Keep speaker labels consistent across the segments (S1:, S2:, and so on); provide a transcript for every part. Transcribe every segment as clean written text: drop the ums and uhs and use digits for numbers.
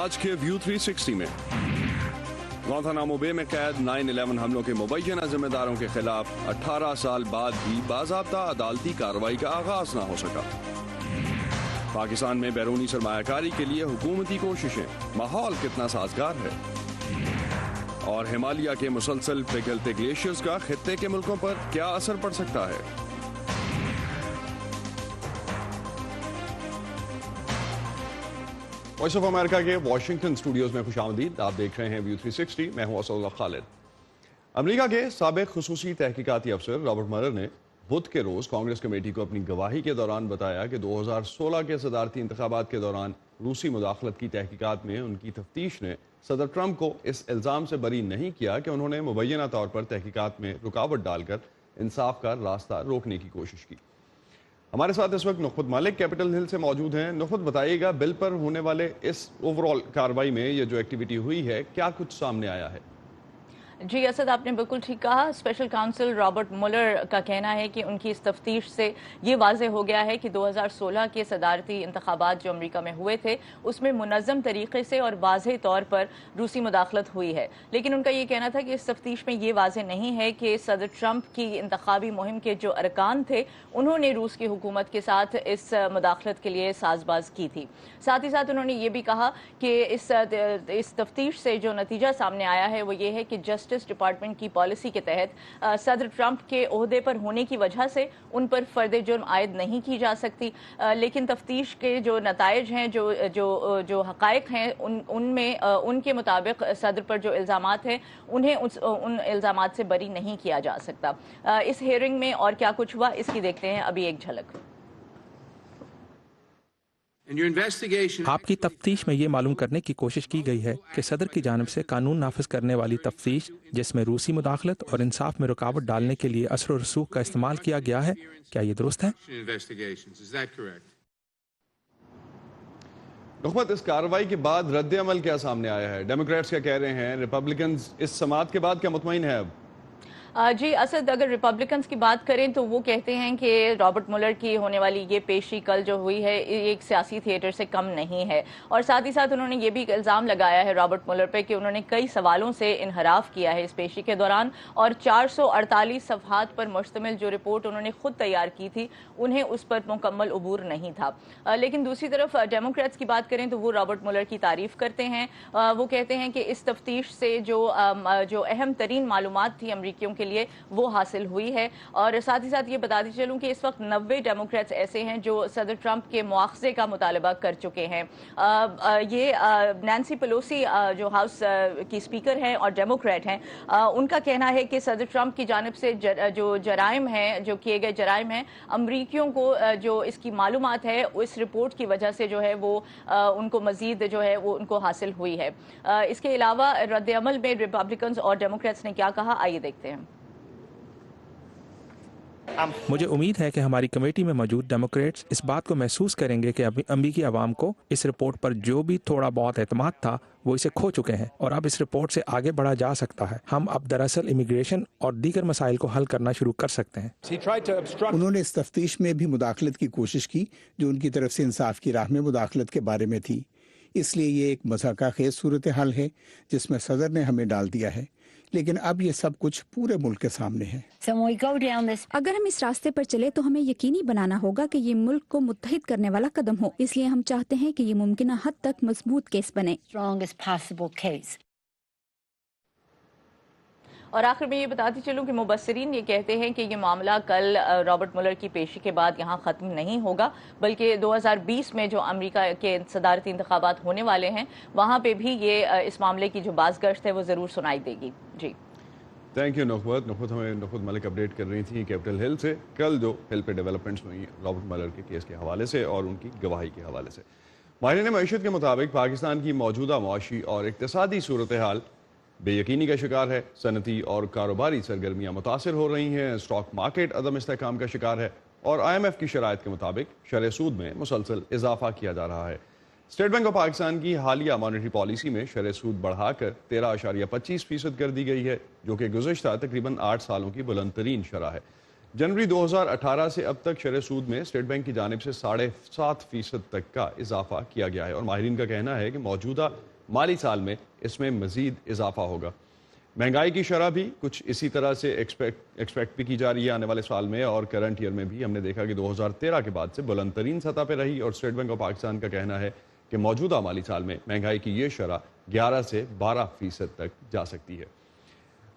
S1: आज के व्यू 360 में गुआंतानामो बे में कैद 9/11 हमलों के मुबैना जिम्मेदारों के खिलाफ 18 साल बाद भी बाज़ाब्ता अदालती कार्रवाई का आगाज न हो सका। पाकिस्तान में बैरूनी सरमायाकारी के लिए हुकूमती कोशिशें, माहौल कितना साजगार है। और हिमालय के मुसलसल पिघलते ग्लेशियर्स का खित्ते के मुल्कों पर क्या असर पड़ सकता है। वॉइस ऑफ अमेरिका के वॉशिंगटन स्टूडियोज में खुशामदीद। आप देख रहे हैं व्यू 360। मैं हूं असदुल्लाह खालिद। अमेरिका के साबिक खुसूसी तहकीकाती अफसर रॉबर्ट मुलर ने बुध के रोज कांग्रेस कमेटी को अपनी गवाही के दौरान बताया कि 2016 के सदारती इंतखाबात के दौरान रूसी मुदाखलत की तहकीकात में उनकी तफ्तीश ने सदर ट्रंप को इस इल्ज़ाम से बरी नहीं किया कि उन्होंने मुबैना तौर पर तहकीकात में रुकावट डालकर इंसाफ का रास्ता रोकने की कोशिश की। हमारे साथ इस वक्त नुखबत मालिक कैपिटल हिल से मौजूद हैं। नुखबत, बताइएगा, बिल पर होने वाले इस ओवरऑल कार्रवाई में ये जो एक्टिविटी हुई है, क्या कुछ सामने आया है?
S2: जी असद, आपने बिल्कुल ठीक कहा। स्पेशल काउंसिल रॉबर्ट मुलर का कहना है कि उनकी इस तफ्तीश से ये वाज़ेह हो गया है कि 2016 के सदारती इंतखाबात जो अमेरिका में हुए थे उसमें मुनज़्ज़म तरीके से और वाज़ेह तौर पर रूसी मुदाखलत हुई है। लेकिन उनका ये कहना था कि इस तफ्तीश में ये वाज़ेह नहीं है कि सदर ट्रंप की इंतखाबी मुहिम के जो अरकान थे उन्होंने रूस की हुकूमत के साथ इस मुदाखलत के लिए साजबाज की थी। साथ ही साथ उन्होंने ये भी कहा कि इस तफ्तीश से जो नतीजा सामने आया है वो ये है कि जस्टिस डिपार्टमेंट की पॉलिसी के तहत सदर ट्रंप के ओहदे पर होने की वजह से उन पर फर्द जुर्म आयद नहीं की जा सकती। लेकिन तफ्तीश के जो नताइज हैं, जो हकायक हैं, उनमें उनके मुताबिक सदर पर जो इल्ज़ामात हैं उन्हें उन इल्ज़ामात से बरी नहीं किया जा सकता। इस हियरिंग में और क्या कुछ हुआ इसकी देखते हैं अभी एक झलक।
S3: आपकी तफ्तीश में ये मालूम करने की कोशिश की गई है कि सदर की जानिब से कानून नाफिज करने वाली तफ्तीश जिसमें रूसी मुदाखलत और इंसाफ में रुकावट डालने के लिए असर और रसूख का इस्तेमाल किया गया है, क्या ये दुरुस्त है?
S1: नुखबत, इस कार्रवाई के बाद रद्द अमल क्या सामने आया है? डेमोक्रेट्स क्या कह रहे हैं? रिपब्लिकन इस समाअत के बाद क्या मुतमईन है अब?
S2: जी असद, अगर रिपब्लिकन्स की बात करें तो वो कहते हैं कि रॉबर्ट मुलर की होने वाली ये पेशी कल जो हुई है एक सियासी थिएटर से कम नहीं है। और साथ ही साथ उन्होंने ये भी इल्ज़ाम लगाया है रॉबर्ट मुलर पे कि उन्होंने कई सवालों से इनहराफ किया है इस पेशी के दौरान और 448 सफ़हात पर मुश्तमिल जो रिपोर्ट उन्होंने खुद तैयार की थी उन्हें उस पर मुकम्मल उबूर नहीं था। लेकिन दूसरी तरफ डेमोक्रेट्स की बात करें तो वो रॉबर्ट मुलर की तारीफ़ करते हैं। वो कहते हैं कि इस तफ्तीश से जो अहम तरीन मालूमात थी अमरीकियों के लिए वो हासिल हुई है। और साथ ही साथ ये बताती चलूं कि इस वक्त 90 डेमोक्रेट्स ऐसे हैं जो सदर ट्रंप के मुआवजे का मुतालबा कर चुके हैं। ये नैंसी पेलोसी जो हाउस की स्पीकर हैं और डेमोक्रेट हैं, उनका कहना है कि सदर ट्रंप की जानिब से जो जराइम हैं, जो किए गए जराइम हैं, अमरीकियों को जो इसकी मालूमात है इस रिपोर्ट की वजह से जो है वो उनको मजीद जो है वो उनको हासिल हुई है। इसके अलावा रद्द अमल में रिपब्लिकन्स और डेमोक्रेट्स ने क्या कहा, आइए देखते हैं।
S3: मुझे उम्मीद है कि हमारी कमेटी में मौजूद डेमोक्रेट्स इस बात को महसूस करेंगे कि अमरीकी आवाम को इस रिपोर्ट पर जो भी थोड़ा बहुत एतमाद था वो इसे खो चुके हैं और अब इस रिपोर्ट से आगे बढ़ा जा सकता है। हम अब दरअसल इमिग्रेशन और दीगर मसाइल को हल करना शुरू कर सकते हैं।
S4: उन्होंने इस तफ्तीश में भी मुदाखलत की कोशिश की जो उनकी तरफ से इंसाफ की राह में मुदाखलत के बारे में थी। इसलिए ये एक मज़ाक़ाखेज़ सूरत हाल है जिसमें सदर ने हमें डाल दिया है, लेकिन अब ये सब कुछ पूरे मुल्क के सामने है।
S5: अगर हम इस रास्ते पर चले तो हमें यकीनी बनाना होगा कि ये मुल्क को मुत्तहिद करने वाला कदम हो। इसलिए हम चाहते हैं कि ये मुमकिन हद तक मजबूत केस बने।
S2: और आखिर में ये बताती चलूं कि मुबस्सिरीन ये कहते हैं कि ये मामला कल रॉबर्ट मुलर की पेशी के बाद यहाँ ख़त्म नहीं होगा, बल्कि 2020 में जो अमेरिका के सदारती इंतखाबात होने वाले हैं वहाँ पे भी ये इस मामले की जो बाज़गश्त है वो ज़रूर सुनाई देगी। जी
S1: थैंक यू नुखबत। हमें नुखबत मलिक अपडेट कर रही थी कैपिटल हिल से, कल जो हिल पे डेवलपमेंट्स हुई रॉबर्ट मुलर के केस के हवाले से और उनकी गवाही के हवाले से। माहिरीन मईशत के मुताबिक पाकिस्तान की मौजूदा मुआशी और इक़्तिसादी सूरत हाल बेयकीनी का शिकार है। सनती और कारोबारी सरगर्मियाँ मुतासर हो रही हैं। स्टॉक मार्केट अदम इस्तेहकाम का शिकार है और IMF की शराइत के मुताबिक शरह सूद में मुसलसल इजाफा किया जा रहा है। स्टेट बैंक ऑफ पाकिस्तान की हालिया मॉनेटरी पॉलिसी में शरह सूद बढ़ाकर 13.25% कर दी गई है, जो कि गुज़श्ता तकरीबन 8 सालों की बुलंद तरीन शरह है। जनवरी 2018 से अब तक शरह सूद में स्टेट बैंक की जानिब से 7.5% तक का इजाफा किया गया है और माहिरीन का कहना है कि मौजूदा माली साल में इसमें मज़ीद इजाफा होगा। महंगाई की शरह भी कुछ इसी तरह से एक्सपेक्ट भी की जा रही है आने वाले साल में, और करंट ईयर में भी हमने देखा कि 2013 के बाद से बुलंद तरीन सतह पर रही, और स्टेट बैंक ऑफ पाकिस्तान का कहना है कि मौजूदा माली साल में महंगाई की ये शरह 11 से 12% तक जा सकती है।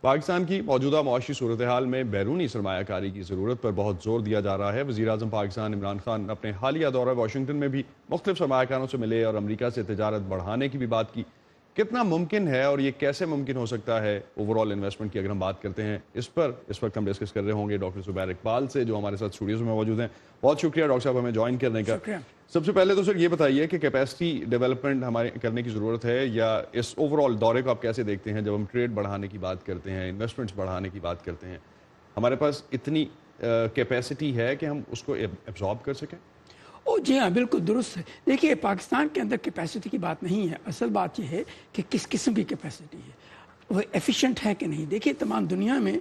S1: पाकिस्तान की मौजूदा मुआशी सूरत हाल में बैरूनी सरमायाकारी की ज़रूरत पर बहुत जोर दिया जा रहा है। वज़ीर-ए-आज़म पाकिस्तान इमरान खान अपने हालिया दौरा वाशिंगटन में भी मुख्तलिफ सरमायाकारों से मिले और अमरीका से तिजारत बढ़ाने की भी बात की। कितना मुमकिन है और ये कैसे मुमकिन हो सकता है ओवरऑल इन्वेस्टमेंट की अगर हम बात करते हैं, इस पर इस वक्त हम डिस्कस कर रहे होंगे डॉक्टर जुबैर इकबाल से, जो हमारे साथ स्टूडियोज़ में मौजूद हैं। बहुत शुक्रिया डॉक्टर साहब हमें ज्वाइन करने का। सबसे पहले तो सर ये बताइए कि कैपेसिटी डेवलपमेंट हमारे करने की ज़रूरत है, या इस ओवरऑल दौरे को आप कैसे देखते हैं? जब हम ट्रेड बढ़ाने की बात करते हैं, इन्वेस्टमेंट्स बढ़ाने की बात करते हैं, हमारे पास इतनी कैपेसिटी है कि हम उसको एब्जॉर्ब कर सकें?
S6: ओ जी हाँ, बिल्कुल दुरुस्त है। देखिए, पाकिस्तान के अंदर कैपेसिटी की बात नहीं है, असल बात यह है कि किस किस्म की कैपेसिटी है, वो एफिशिएंट है कि नहीं। देखिए, तमाम दुनिया में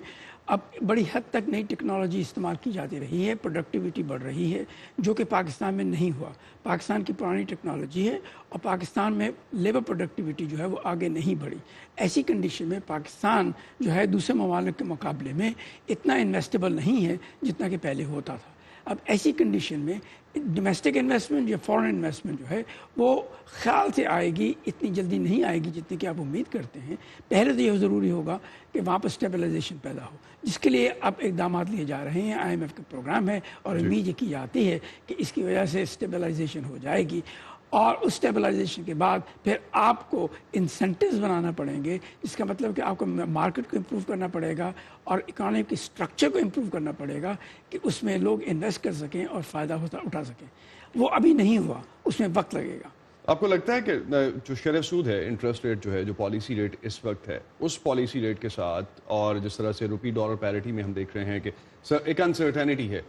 S6: अब बड़ी हद तक नई टेक्नोलॉजी इस्तेमाल की जाती रही है, प्रोडक्टिविटी बढ़ रही है, जो कि पाकिस्तान में नहीं हुआ। पाकिस्तान की पुरानी टेक्नोलॉजी है और पाकिस्तान में लेबर प्रोडक्टिविटी जो है वो आगे नहीं बढ़ी। ऐसी कंडीशन में पाकिस्तान जो है दूसरे ममालिक के मुकाबले में इतना इन्वेस्टेबल नहीं है जितना कि पहले होता था। अब ऐसी कंडीशन में डोमेस्टिक इन्वेस्टमेंट या फॉरेन इन्वेस्टमेंट जो है वो ख्याल से आएगी, इतनी जल्दी नहीं आएगी जितनी कि आप उम्मीद करते हैं। पहले तो यह ज़रूरी होगा कि वहाँ पर स्टेबलाइजेशन पैदा हो, जिसके लिए अब इकदाम लिए जा रहे हैं। IMF का प्रोग्राम है और उम्मीद ये की जाती है कि इसकी वजह से स्टेबलाइजेशन हो जाएगी, और उस स्टेबलाइजेशन के बाद फिर आपको इंसेंटिव्स बनाना पड़ेंगे, जिसका मतलब कि आपको मार्केट को इम्प्रूव करना पड़ेगा और इकोनॉमी की स्ट्रक्चर को इम्प्रूव करना पड़ेगा कि उसमें लोग इन्वेस्ट कर सकें और फ़ायदा उठा सकें। वो अभी नहीं हुआ, उसमें वक्त लगेगा।
S1: आपको लगता है कि जो शरह सूद है, इंटरेस्ट रेट जो है, जो पॉलिसी रेट इस वक्त है, उस पॉलिसी रेट के साथ और जिस तरह से रुपी डॉलर पैरिटी में हम देख रहे हैं कि एक अनसर्टेनिटी है,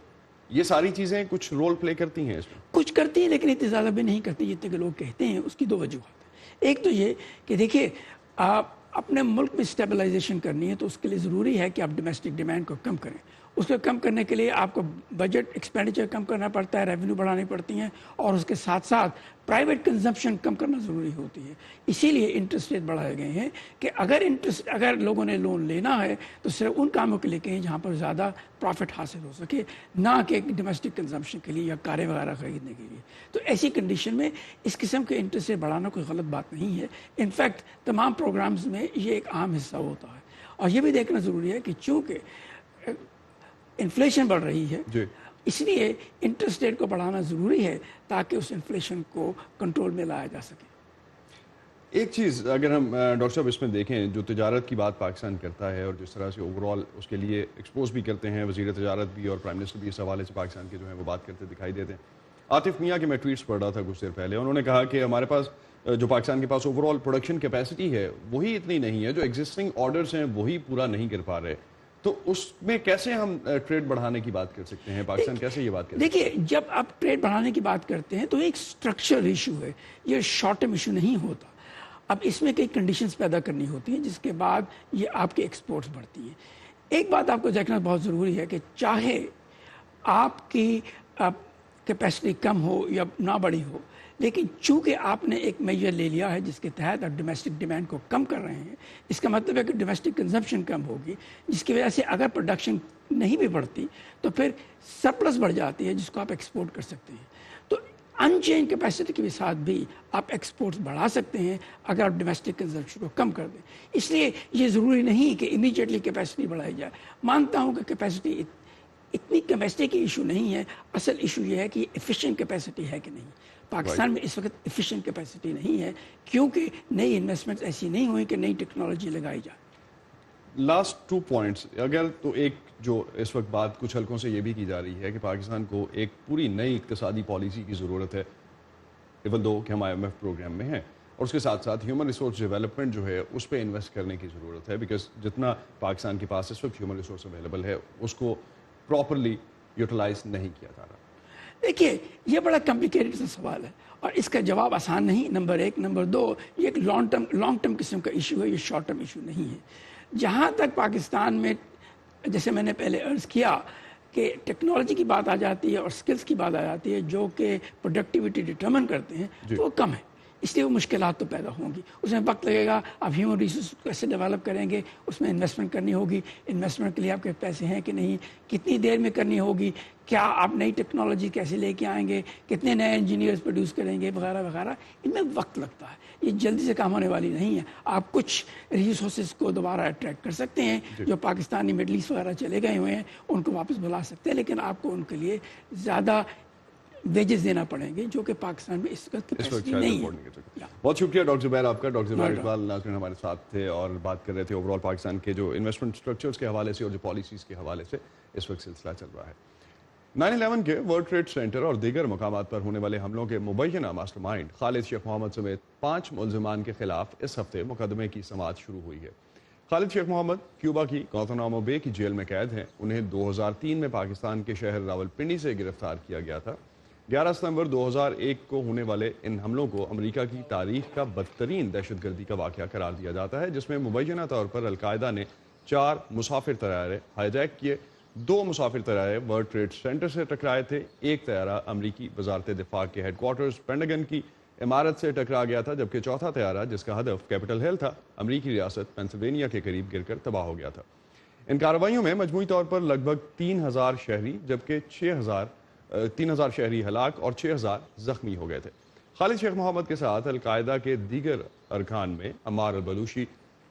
S1: ये सारी चीज़ें कुछ रोल प्ले करती हैं इसमें?
S6: कुछ करती हैं, लेकिन इतनी ज़्यादा भी नहीं करती जितने के लोग कहते हैं। उसकी दो वजूहत है। एक तो ये कि देखिए, आप अपने मुल्क में स्टेबलाइजेशन करनी है तो उसके लिए ज़रूरी है कि आप डोमेस्टिक डिमांड को कम करें। उसको कम करने के लिए आपको बजट एक्सपेंडिचर कम करना पड़ता है, रेवेन्यू बढ़ानी पड़ती हैं, और उसके साथ साथ प्राइवेट कंजम्पशन कम करना ज़रूरी होती है। इसीलिए इंटरेस्ट रेट बढ़ाए गए हैं कि अगर लोगों ने लोन लेना है तो सिर्फ उन कामों के लिए कहें जहाँ पर ज़्यादा प्रॉफिट हासिल हो सके, ना कि डोमेस्टिक कंजम्पशन के लिए या कारें वगैरह खरीदने के लिए। तो ऐसी कंडीशन में इस किस्म के इंटरेस्ट रेट बढ़ाना कोई गलत बात नहीं है। इनफैक्ट तमाम प्रोग्राम्स में ये एक आम हिस्सा होता है। और ये भी देखना ज़रूरी है कि चूँकि इन्फ्लेशन बढ़ रही है, इसलिए इंटरेस्ट रेट को बढ़ाना ज़रूरी है ताकि उस इन्फ्लेशन को कंट्रोल में लाया जा सके।
S1: एक चीज़ अगर हम डॉक्टर साहब इसमें देखें, जो तिजारत की बात पाकिस्तान करता है और जिस तरह से ओवरऑल उसके लिए एक्सपोज भी करते हैं, वज़ीर तिजारत भी और प्राइम मिनिस्टर भी इस हवाले से पाकिस्तान के जो है वो बात करते दिखाई देते हैं। आतिफ मियाँ के मैं ट्वीट्स पढ़ रहा था कुछ देर पहले, उन्होंने कहा कि हमारे पास जो पाकिस्तान के पास ओवरऑल प्रोडक्शन कैपेसिटी है वही इतनी नहीं है, जो एग्जिस्टिंग ऑर्डर्स हैं वही पूरा नहीं कर पा रहे। तो उसमें कैसे हम ट्रेड बढ़ाने की बात कर सकते हैं? पाकिस्तान कैसे ये बात कर सकते हैं?
S6: देखिए, जब आप ट्रेड बढ़ाने की बात करते हैं तो एक स्ट्रक्चरल इशू है, ये शॉर्ट टर्म इशू नहीं होता। अब इसमें कई कंडीशंस पैदा करनी होती हैं जिसके बाद ये आपके एक्सपोर्ट्स बढ़ती हैं। एक बात आपको देखना बहुत ज़रूरी है कि चाहे आपकी कैपेसिटी कम हो या ना बड़ी हो, लेकिन चूंकि आपने एक मेजर ले लिया है जिसके तहत आप डोमेस्टिक डिमांड को कम कर रहे हैं, इसका मतलब है कि डोमेस्टिक कंजम्पशन कम होगी, जिसकी वजह से अगर प्रोडक्शन नहीं भी बढ़ती तो फिर सरप्लस बढ़ जाती है जिसको आप एक्सपोर्ट कर सकते हैं। तो अनचेंज कैपेसिटी के साथ भी आप एक्सपोर्ट्स बढ़ा सकते हैं अगर आप डोमेस्टिक कंजम्पशन को कम कर दें। इसलिए ये ज़रूरी नहीं कि इमीडिएटली कैपेसिटी बढ़ाई जाए। मानता हूँ कि कैपेसिटी इतनी कैपेसिटी की इशू नहीं है, असल इशू ये है कि एफिशिएंट कैपेसिटी है कि नहीं। पाकिस्तान में इस वक्त एफिशिएंट कैपेसिटी नहीं है क्योंकि नई इन्वेस्टमेंट्स ऐसी नहीं हुई कि नई टेक्नोलॉजी लगाई जाए।
S1: लास्ट 2 पॉइंट्स अगर तो एक जो इस वक्त बात कुछ हल्कों से ये भी की जा रही है कि पाकिस्तान को एक पूरी नई इक्तिसादी पॉलिसी की ज़रूरत है, इवन दो कि हम IMF प्रोग्राम में हैं, और उसके साथ साथ ह्यूमन रिसोर्स डेवलपमेंट जो है उस पर इन्वेस्ट करने की ज़रूरत है, बिकॉज जितना पाकिस्तान के पास इस वक्त ह्यूमन रिसोर्स अवेलेबल है उसको प्रॉपरली यूटिलाइज नहीं किया जा रहा।
S6: देखिए, ये बड़ा कॉम्प्लिकेटेड सा सवाल है और इसका जवाब आसान नहीं, नंबर एक। नंबर दो, ये एक लॉन्ग टर्म किस्म का इशू है, ये शॉर्ट टर्म इशू नहीं है। जहाँ तक पाकिस्तान में, जैसे मैंने पहले अर्ज़ किया कि टेक्नोलॉजी की बात आ जाती है और स्किल्स की बात आ जाती है जो कि प्रोडक्टिविटी डिटर्मिन करते हैं, तो वो कम है। اس لیے وہ مشکلات تو پیدا ہوں گی، اس میں وقت لگے گا. آپ ہیومن ریسورس کیسے ڈیولپ کریں گے، اس میں انویسٹمنٹ کرنی ہوگی، انویسٹمنٹ کے لیے آپ کے پیسے ہیں کہ نہیں، کتنی دیر میں کرنی ہوگی، کیا آپ نئی ٹیکنالوجی کیسے لے کے آئیں گے، کتنے نئے انجینئرز پروڈیوس کریں گے وغیرہ وغیرہ. ان میں وقت لگتا ہے، یہ جلدی سے کام ہونے والی نہیں ہے. آپ کچھ ریسورسز کو دوبارہ اٹریکٹ کر سکتے ہیں، جو پاکستانی مڈل ایسٹ وغیرہ چلے گئے ہوئے ہیں ان کو واپس بلا سکتے ہیں، لیکن آپ کو ان کے لیے زیادہ ویجز دینا پڑیں گے جو کہ پاکستان میں اس وقت نہیں ہے.
S1: بہت شکریہ ڈاکٹر زبیر آپ کا. ڈاکٹر زبیر اقبال ناظرین ہمارے ساتھ تھے اور بات کر رہے تھے اوور آل پاکستان کے جو انویسٹمنٹ اسٹرکچرز کے حوالے سے اور جو پالیسیز کے حوالے سے اس وقت سلسلہ چل رہا ہے. 9/11 کے ورلڈ ٹریڈ سینٹر اور دیگر مقامات پر ہونے والے حملوں کے مبینہ ماسٹر مائنڈ خالد شیخ محمد سمیت 5 ملزمان کے خلاف اس ہفتے مقدمے کی سماعت شروع ہوئی ہے. خالد شیخ محمد کیوبا کی گوانتانامو بے کی جیل میں قید ہیں. انہیں 2003 میں پاکستان کے شہر راولپنڈی سے گرفتار کیا گیا تھا. 11 ستمبر 2001 کو ہونے والے ان حملوں کو امریکہ کی تاریخ کا بدترین دہشت گردی کا واقعہ قرار دیا جاتا ہے، جس میں مبینہ طور پر القاعدہ نے 4 مسافر طیارے ہائی جیک کیے. 2 مسافر طیارے ورلڈ ٹریڈ سینٹر سے ٹکرائے تھے. 1 طیارہ امریکی وزارت دفاع کے ہیڈ کوارٹرز پینٹاگن کی عمارت سے ٹکرا گیا تھا، جبکہ چوتھا طیارہ جس کا ہدف کیپٹل ہل تھا ایمریکی ریاست پینسلوینیا کے قریب گر کر تباہ ہو گیا تھا. ان کارروائیوں میں مجموعی طور پر لگ بھگ 3000 شہری جبکہ 3000 شہری ہلاک اور 6000 زخمی ہو گئے تھے. خالد شیخ محمد کے ساتھ القاعدہ کے دیگر ارکان میں عمار البلوشی،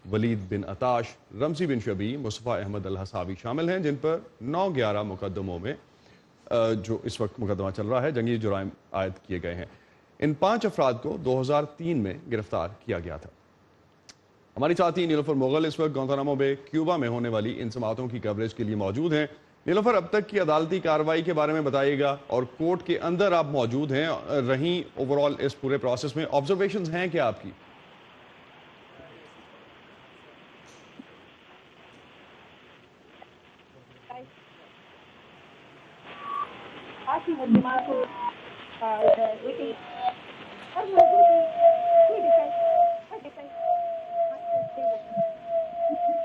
S1: ولید بن عطاش، رمزی بن شبی، مصطفیٰ احمد الحسابی شامل ہیں، جن پر 9/11 مقدموں میں جو اس وقت مقدمہ چل رہا ہے جنگی جرائم عائد کیے گئے ہیں. ان 5 افراد کو 2003 میں گرفتار کیا گیا تھا. ہماری ساتھی نیلوفر مغل اس وقت گوانتانامو بے کیوبا میں ہونے والی ان سماعتوں کی کوریج کے لیے موجود ہیں. نیلوفر، اب تک کی عدالتی کارروائی کے بارے میں بتائیے گا، اور کورٹ کے اندر آپ موجود ہیں رہیں اوور آل اس پورے پروسیس میں، آبزرویشنز ہیں کیا آپ کی؟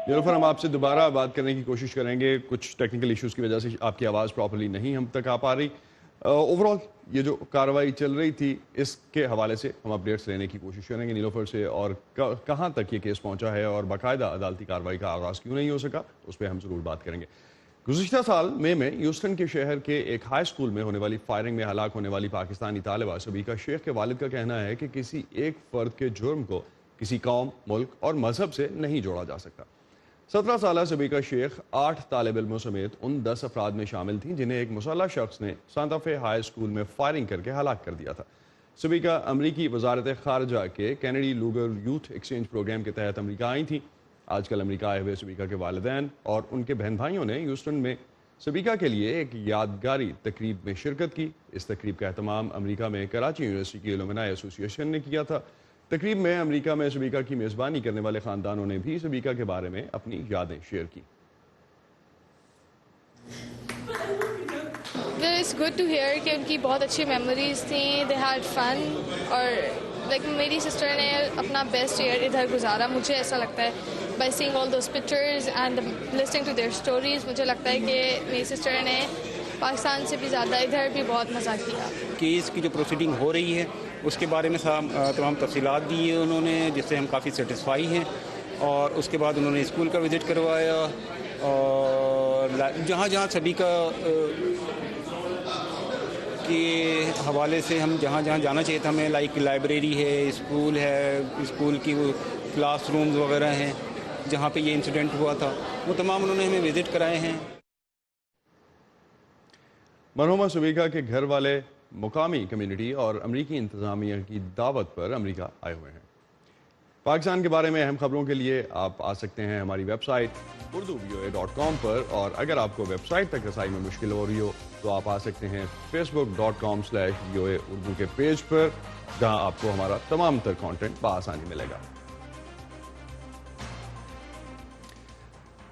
S1: نیلوفر، ہم آپ سے دوبارہ بات کرنے کی کوشش کریں گے، کچھ ٹیکنیکل ایشوز کی وجہ سے آپ کی آواز پراپرلی نہیں ہم تک آ پا رہی. اوور آل یہ جو کارروائی چل رہی تھی اس کے حوالے سے ہم اپڈیٹس لینے کی کوشش کریں گے نیلوفر سے، اور کہاں تک یہ کیس پہنچا ہے اور باقاعدہ عدالتی کارروائی کا آغاز کیوں نہیں ہو سکا، اس پہ ہم ضرور بات کریں گے. گزشتہ سال مئی میں ہیوسٹن کے شہر کے ایک ہائی اسکول میں ہونے والی فائرنگ میں ہلاک ہونے والی پاکستانی طالبہ سبیکہ شیخ کے والد کا کہنا ہے کہ کسی ایک فرد کے جرم کو کسی قوم، ملک اور مذہب سے نہیں جوڑا جا سکتا. 17 سالہ سبیکہ شیخ 8 طالب علموں سمیت ان 10 افراد میں شامل تھیں جنہیں ایک مسلح شخص نے سانتا فے ہائی اسکول میں فائرنگ کر کے ہلاک کر دیا تھا. سبیکہ امریکی وزارت خارجہ کے Kennedy Lugar youth exchange programme کے تحت امریکہ آئی تھیں. آج کل امریکہ آئے ہوئے سبیکہ کے والدین اور ان کے بہن بھائیوں نے ہیوسٹن میں سبیکہ کے لیے ایک یادگاری تقریب میں شرکت کی. اس تقریب کا اہتمام امریکہ میں کراچی یونیورسٹی کی الومنائی ایسوسی ایشن نے کیا تھا. تقریب میں امریکہ میں سبیکہ کی میزبانی کرنے والے خاندانوں نے بھی سبیکہ کے بارے میں اپنی یادیں شیئر کی.
S7: It's good to hear کہ ان کی بہت اچھی میموریز تھیں. They had fun اور میری سسٹر نے اپنا بیسٹ ایئر ادھر گزارا. مجھے ایسا لگتا ہے by seeing all those pictures and listening to their stories مجھے لگتا ہے کہ میری سسٹر نے پاکستان سے بھی زیادہ ادھر بھی بہت مزہ کیا.
S8: کیس کی جو پروسیڈنگ ہو رہی ہے اس کے بارے میں تمام تفصیلات دی ہیں انہوں نے، جس سے ہم کافی سیٹسفائی ہیں. اور اس کے بعد انہوں نے اسکول کا وزٹ کروایا اور جہاں جہاں سبھی کا کے حوالے سے ہم جہاں جہاں جانا چاہیے تھا ہمیں، لائک لائبریری ہے، اسکول ہے، اسکول کی وہ کلاس رومز وغیرہ ہیں جہاں پہ یہ انسیڈنٹ ہوا تھا، وہ تمام انہوں نے ہمیں وزٹ کرائے ہیں.
S1: مرحومہ سبیکہ کے گھر والے مقامی کمیونٹی اور امریکی انتظامیہ کی دعوت پر امریکہ آئے ہوئے ہیں. پاکستان کے بارے میں اہم خبروں کے لیے آپ آ سکتے ہیں ہماری ویب سائٹ urduvoa.com پر، اور اگر آپ کو ویب سائٹ تک رسائی میں مشکل ہو رہی ہو تو آپ آ سکتے ہیں facebook.com/VOA اردو کے پیج پر، جہاں آپ کو ہمارا تمام تر کانٹینٹ بآسانی ملے گا.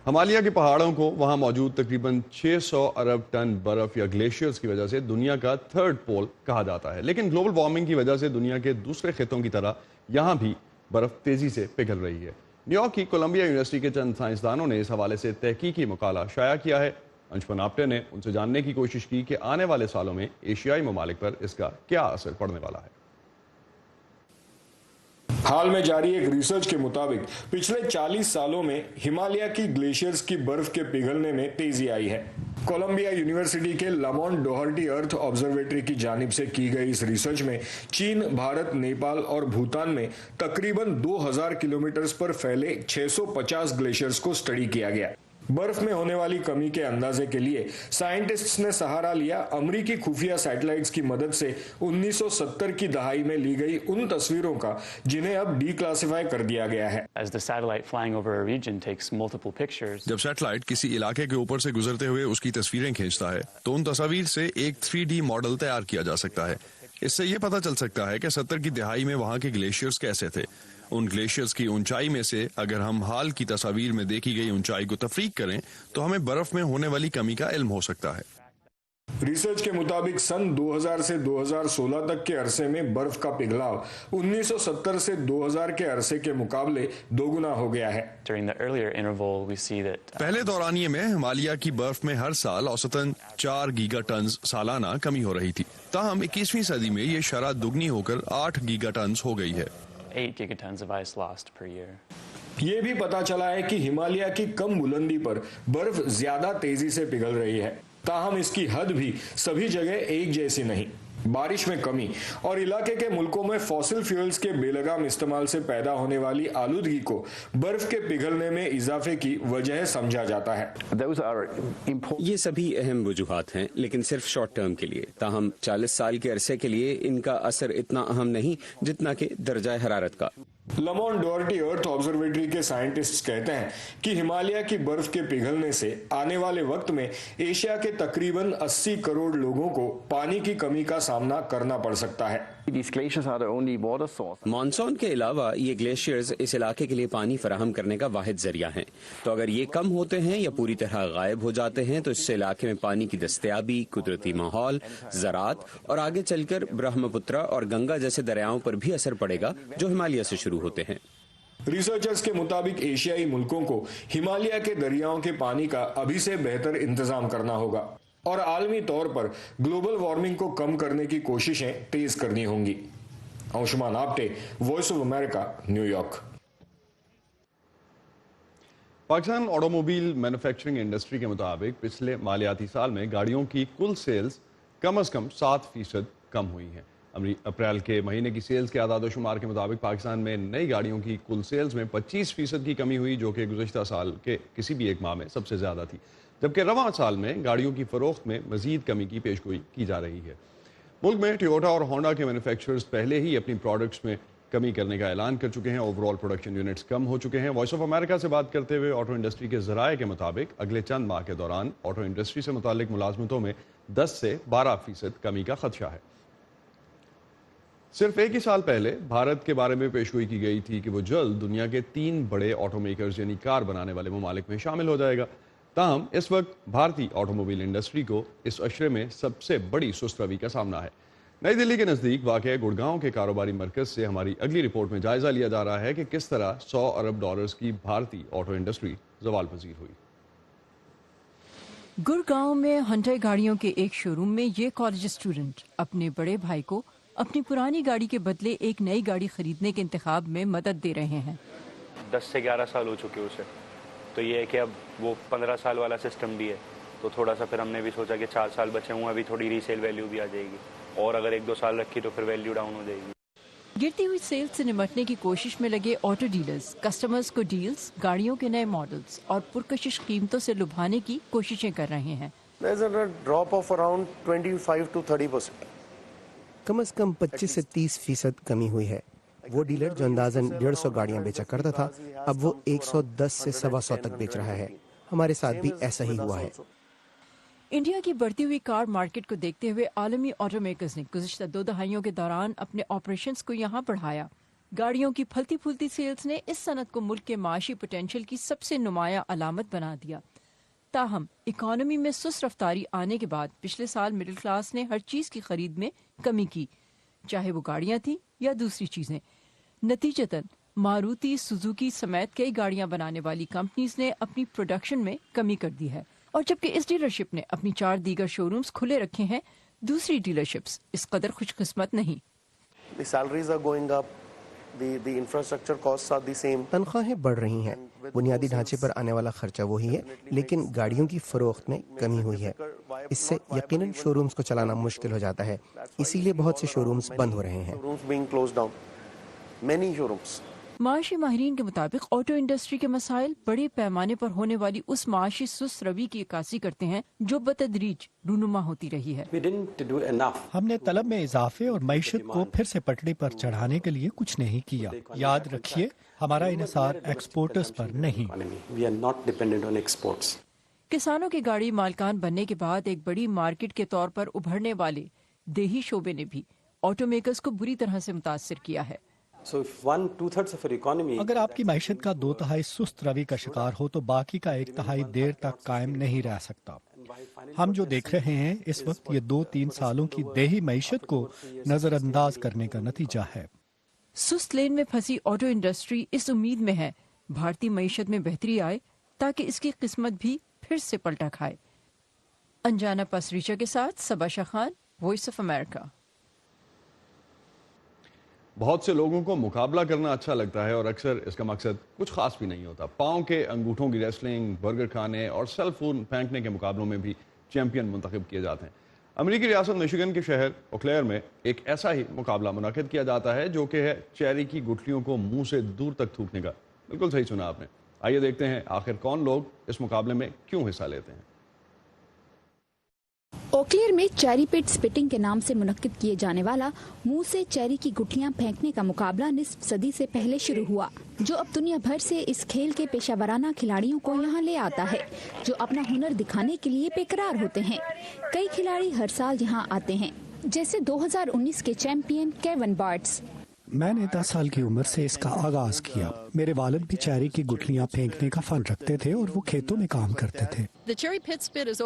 S1: ہمالیہ کے پہاڑوں کو وہاں موجود تقریباً 600 ارب ٹن برف یا گلیشیئرز کی وجہ سے دنیا کا 3rd پول کہا جاتا ہے. لیکن گلوبل وارمنگ کی وجہ سے دنیا کے دوسرے خطوں کی طرح یہاں بھی برف تیزی سے پگھل رہی ہے. نیو یارک کی کولمبیا یونیورسٹی کے چند سائنسدانوں نے اس حوالے سے تحقیقی مقالہ شائع کیا ہے. انشمن آپٹے نے ان سے جاننے کی کوشش کی کہ آنے والے سالوں میں ایشیائی ممالک پر اس کا کیا اثر پڑنے والا ہے.
S9: हाल में जारी एक रिसर्च के मुताबिक पिछले 40 सालों में हिमालय की ग्लेशियर्स की बर्फ के पिघलने में तेजी आई है। कोलंबिया यूनिवर्सिटी के लामोंट डोहर्टी अर्थ ऑब्जर्वेटरी की जानिब से की गई इस रिसर्च में चीन, भारत, नेपाल और भूटान में तकरीबन 2000 किलोमीटर पर फैले 650 ग्लेशियर्स को स्टडी किया गया। बर्फ में होने वाली कमी के अंदाजे के लिए साइंटिस्ट्स ने सहारा लिया अमेरिकी खुफिया सैटेलाइट्स की मदद से 1970 की दहाई में ली गई उन तस्वीरों का जिन्हें अब डीक्लासिफाई कर दिया गया है।
S1: जब सैटेलाइट किसी इलाके के ऊपर से गुजरते हुए उसकी तस्वीरें खींचता है तो उन तस्वीर से एक 3D मॉडल तैयार किया जा सकता है। इससे ये पता चल सकता है कि 70 की दहाई में वहां के ग्लेशियर्स कैसे थे। उन ग्लेशियर्स की ऊंचाई में से अगर हम हाल की तस्वीर में देखी गई ऊंचाई को तफरीक करें तो हमें बर्फ में होने वाली कमी का इल्म हो सकता है।
S9: रिसर्च के मुताबिक सन 2000 से 2016 तक के अरसे में बर्फ का पिघलाव 1970 से 2000 के अरसे के मुकाबले दोगुना हो गया है।
S1: पहले दौरानिये में हिमालय की बर्फ में हर साल औसतन 4 गीगाटन सालाना कमी हो रही थी। ताहम 21वीं सदी में ये शरह दुगनी होकर 8 गीगाटन हो गई है।
S10: 8 gigatons of ice lost per year.
S9: ये भी पता चला है कि हिमालय की कम बुलंदी पर बर्फ ज्यादा तेजी से पिघल रही है। ताहम इसकी हद भी सभी जगह एक जैसी नहीं। बारिश में कमी और इलाके के मुल्कों में फॉसिल फ्यूल्स के बेलगाम इस्तेमाल से पैदा होने वाली आलूदगी को बर्फ के पिघलने में इजाफे की वजह समझा जाता है।
S11: ये सभी अहम वजूहात हैं, लेकिन सिर्फ शॉर्ट टर्म के लिए। ताहम 40 साल के अरसे के लिए इनका असर इतना अहम नहीं जितना कि दर्जा हरारत का।
S9: लामोंट डोहर्टी अर्थ ऑब्जर्वेटरी के साइंटिस्ट्स कहते हैं कि हिमालय की बर्फ के पिघलने से आने वाले वक्त में एशिया के तकरीबन 80 करोड़ लोगों को पानी की कमी का सामना करना पड़ सकता है।
S11: मानसून के अलावा ये ग्लेशियर्स इस इलाके के लिए पानी फराहम करने का वाहिद जरिया हैं। तो अगर ये कम होते हैं या पूरी तरह गायब हो जाते हैं तो इससे इलाके में पानी की दस्तयाबी, कुदरती माहौल, ज़राअत और आगे चलकर ब्रह्मपुत्र और गंगा जैसे दरियाओं पर भी असर पड़ेगा जो हिमालय से शुरू होते हैं।
S9: रिसर्चर्स के मुताबिक एशियाई मुल्कों को हिमालय के दरियाओं के पानी का अभी से बेहतर इंतजाम करना होगा और आलमी तौर पर ग्लोबल वार्मिंग को कम करने की कोशिशें तेज करनी होंगी। Anshuman Apte, voice of America, New York.
S1: Pakistan automobile manufacturing industry के मुताबिक पिछले मालियाती साल में गाड़ियों की कुल सेल्स कम से कम 7% कम हुई हैं। अप्रैल के महीने की सेल्स के आदाद-ओ-शुमार के मुताबिक पाकिस्तान में नई गाड़ियों की कुल सेल्स में 25% की कमी हुई, जो कि गुज़श्ता साल के किसी भी एक माह में सबसे ज़्यादा थी। जबकि रवां साल में गाड़ियों की फरोख्त में मजीद कमी की पेशगोई की जा रही है। मुल्क में टोयोटा और होंडा के मैन्युफैक्चरर्स पहले ही अपनी प्रोडक्ट्स में कमी करने का ऐलान कर चुके हैं। ओवरऑल प्रोडक्शन यूनिट्स कम हो चुके हैं। वॉइस ऑफ अमेरिका से बात करते हुए ऑटो इंडस्ट्री के ज़राए के मुताबिक अगले चंद माह के दौरान ऑटो इंडस्ट्री से मुतालिक मुलाजमतों में 10 से 12% कमी का खदशा है। सिर्फ एक ही साल पहले भारत के बारे में पेशगोई की गई थी कि वो जल्द दुनिया के 3 बड़े ऑटो मेकर्स यानी कार बनाने वाले ममालिक में शामिल हो जाएगा। ताहम इस वक्त भारतीय ऑटोमोबाइल इंडस्ट्री को इस अशरे में सबसे बड़ी सुस्त रवी का सामना है। नई दिल्ली के नज़दीक वाक़ गुड़गांव के कारोबारी मरकज से हमारी अगली रिपोर्ट में जायजा लिया जा रहा है कि किस तरह $100 अरब की भारतीय ऑटो इंडस्ट्री ज़वाल पजीर हुई।
S12: गुड़गांव में हुंडई गाड़ियों के एक शोरूम में ये कॉलेज स्टूडेंट अपने बड़े भाई को अपनी पुरानी गाड़ी के बदले एक नई गाड़ी खरीदने के इंतखाब में मदद दे रहे हैं।
S10: 10 से 11 साल हो चुके उसे, तो ये है कि अब वो 15 साल वाला सिस्टम भी है, तो थोड़ा सा फिर हमने भी सोचा कि 4 साल बचे हुए, अभी थोड़ी रीसेल वैल्यू भी आ जाएगी, और अगर 1-2 साल रखी तो फिर वैल्यू डाउन हो जाएगी।
S12: गिरती हुई सेल्स से निपटने की कोशिश में लगे ऑटो डीलर्स कस्टमर्स को डील्स, गाड़ियों के नए मॉडल्स और पुरकशिश कीमतों से लुभाने की कोशिशें कर रहे हैं।
S13: Drop of around 25 to 30%।
S14: कम से कम 25 से 30% कमी हुई है। वो डीलर जो अंदाजन 150 गाड़ियां बेचा करता था, अब वो 110 से 125 तक बेच रहा है। हमारे साथ भी ऐसा ही हुआ है।
S12: इंडिया की बढ़ती हुई कार मार्केट को देखते हुए आलमी ऑटो मेकर्स ने गुज़श्ता 2 दहाइयों के दौरान अपने ऑपरेशंस को यहाँ बढ़ाया। गाड़ियों की फलती फूलती सेल्स ने इस सनत को मुल्क के माशी पोटेंशियल की सबसे नुमाया अलामत बना दिया। ताहम इकॉनमी में सुस्त रफ्तारी आने के बाद पिछले साल मिडिल क्लास ने हर चीज़ की खरीद में कमी की, चाहे वो गाड़ियाँ थी या दूसरी चीज़ें। नतीजतन मारुति, सुजुकी समेत कई गाड़ियां बनाने वाली कंपनीज ने अपनी प्रोडक्शन में कमी कर दी है। और जबकि इस डीलरशिप ने अपनी 4 दीगर शोरूम्स खुले रखे हैं, दूसरी डीलरशिप्स इस कदर खुशकिस्मत नहीं।
S13: The salaries are going up, The infrastructure costs are the same.
S14: تنخواہیں بڑھ رہی ہیں, بنیادی ڈھانچے پر آنے والا خرچہ وہی ہے, لیکن گاڑیوں کی فروخت میں کمی ہوئی ہے. اس سے یقیناً شو رومز کو چلانا مشکل ہو جاتا ہے, اسی لیے بہت سے شو رومز بند ہو رہے ہیں.
S12: معاشی ماہرین کے مطابق آٹو انڈسٹری کے مسائل بڑے پیمانے پر ہونے والی اس معاشی سست روی کی عکاسی کرتے ہیں جو بتدریج رونما ہوتی رہی ہے.
S15: ہم نے طلب میں اضافے اور معیشت کو پھر سے پٹری پر چڑھانے کے لیے کچھ نہیں کیا. یاد رکھیے, ہمارا انحصار ایکسپورٹرز پر نہیں.
S12: کسانوں کے گاڑی مالکان بننے کے بعد ایک بڑی مارکیٹ کے طور پر ابھرنے والے دیہی شعبے نے بھی آٹو میکرز کو بری طرح سے متاثر کیا ہے.
S15: اگر آپ کی معیشت کا 2/3 سست روی کا شکار ہو تو باقی کا 1/3 دیر تک قائم نہیں رہ سکتا. ہم جو دیکھ رہے ہیں اس وقت یہ 2-3 سالوں کی دیہی معیشت کو نظر انداز کرنے کا نتیجہ ہے.
S12: سست لین میں پھنسی آٹو انڈسٹری اس امید میں ہے بھارتی معیشت میں بہتری آئے تاکہ اس کی قسمت بھی پھر سے پلٹا کھائے. انجانا پسریچا کے ساتھ صبا شاہ خان, وائس آف امریکہ.
S1: بہت سے لوگوں کو مقابلہ کرنا اچھا لگتا ہے اور اکثر اس کا مقصد کچھ خاص بھی نہیں ہوتا. پاؤں کے انگوٹھوں کی ریسلنگ, برگر کھانے اور سیل فون پھینکنے کے مقابلوں میں بھی چیمپئن منتخب کیے جاتے ہیں. امریکی ریاست میشیگن کے شہر اوکلیئر میں ایک ایسا ہی مقابلہ منعقد کیا جاتا ہے جو کہ ہے چیری کی گٹھلیوں کو منہ سے دور تک تھوکنے کا. بالکل صحیح سنا آپ نے. آئیے دیکھتے ہیں آخر کون لوگ اس مقابلے میں کیوں حصہ لیتے ہیں.
S5: اوکلیئر میں چیری پٹ سپٹنگ کے نام سے منعقد کیے جانے والا منہ سے چیری کی گٹھلیاں پھینکنے کا مقابلہ نصف صدی سے پہلے شروع ہوا, جو اب دنیا بھر سے اس کھیل کے پیشہ ورانہ کھلاڑیوں کو یہاں لے آتا ہے جو اپنا ہنر دکھانے کے لیے بے قرار ہوتے ہیں. کئی کھلاڑی ہر سال یہاں آتے ہیں, جیسے 2019 کے چیمپئن کیون بارٹس.
S15: میں نے 10 سال کی عمر سے اس کا آغاز کیا. میرے والد بھی چیری کی گٹھلیاں پھینکنے کا فن رکھتے تھے اور وہ کھیتوں میں کام کرتے تھے.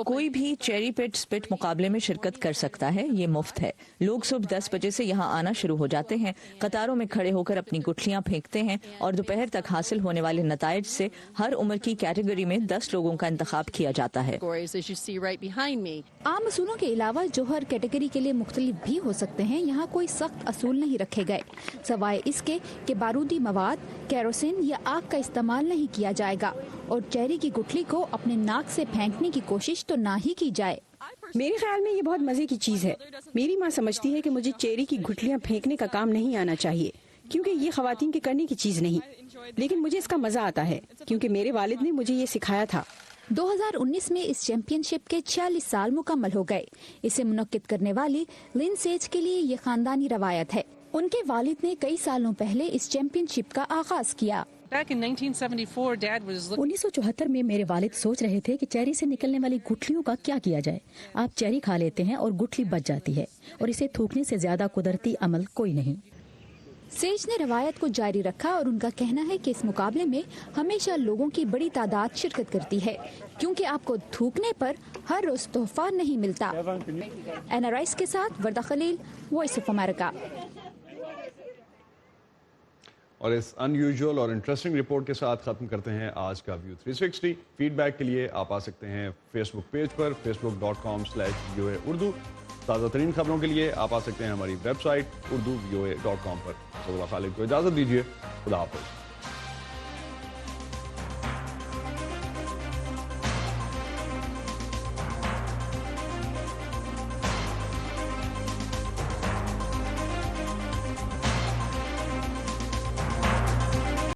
S2: کوئی بھی چیری پٹ سپٹ مقابلے میں شرکت کر سکتا ہے. یہ مفت ہے. لوگ صبح 10 بجے سے یہاں آنا شروع ہو جاتے ہیں, قطاروں میں کھڑے ہو کر اپنی گٹھلیاں پھینکتے ہیں اور دوپہر تک حاصل ہونے والے نتائج سے ہر عمر کی کیٹیگری میں 10 لوگوں کا انتخاب کیا جاتا ہے.
S5: عام اصولوں کے علاوہ جو ہر کیٹیگری کے لیے مختلف بھی ہو سکتے ہیں, یہاں کوئی سخت اصول نہیں رکھے گئے سوائے اس کے کہ بارودی مواد, کیروسین یا آگ کا استعمال نہیں کیا جائے گا اور چیری کی گٹھلی کو اپنے ناک سے پھینکنے کی کوشش تو نہ ہی کی جائے.
S16: میرے خیال میں یہ بہت مزے کی چیز ہے. میری ماں سمجھتی ہے کہ مجھے چیری کی گٹھلیاں پھینکنے کا کام نہیں آنا چاہیے کیونکہ یہ خواتین کے کرنے کی چیز نہیں, لیکن مجھے اس کا مزہ آتا ہے کیونکہ میرے والد نے مجھے یہ سکھایا تھا.
S5: 2019 میں اس چیمپئن شپ کے 46 سال مکمل ہو گئے. اسے منعقد کرنے والی لن سیج کے لیے یہ خاندانی روایت ہے. ان کے والد نے کئی سالوں پہلے اس چیمپئن شپ کا آغاز کیا.
S17: 1974 میں میرے والد سوچ رہے تھے کہ چیری سے نکلنے والی گٹھلیوں کا کیا کیا جائے. آپ چیری کھا لیتے ہیں اور گٹھلی بچ جاتی ہے اور اسے تھوکنے سے زیادہ قدرتی عمل کوئی نہیں.
S5: سیج نے روایت کو جاری رکھا اور ان کا کہنا ہے کہ اس مقابلے میں ہمیشہ لوگوں کی بڑی تعداد شرکت کرتی ہے کیونکہ آپ کو تھوکنے پر ہر روز تحفہ نہیں ملتا. اینا رائس کے ساتھ وردہ خلیل, وائس آف امریکہ.
S1: اور اس ان یوزول اور انٹرسٹنگ رپورٹ کے ساتھ ختم کرتے ہیں آج کا ویو 360. فیڈ بیک کے لیے آپ آ سکتے ہیں فیس بک پیج پر facebook.com/VOA اردو. تازہ ترین خبروں کے لیے آپ آ سکتے ہیں ہماری ویب سائٹ urduvoa.com پر. خالد کو اجازت دیجیے. خدا حافظ.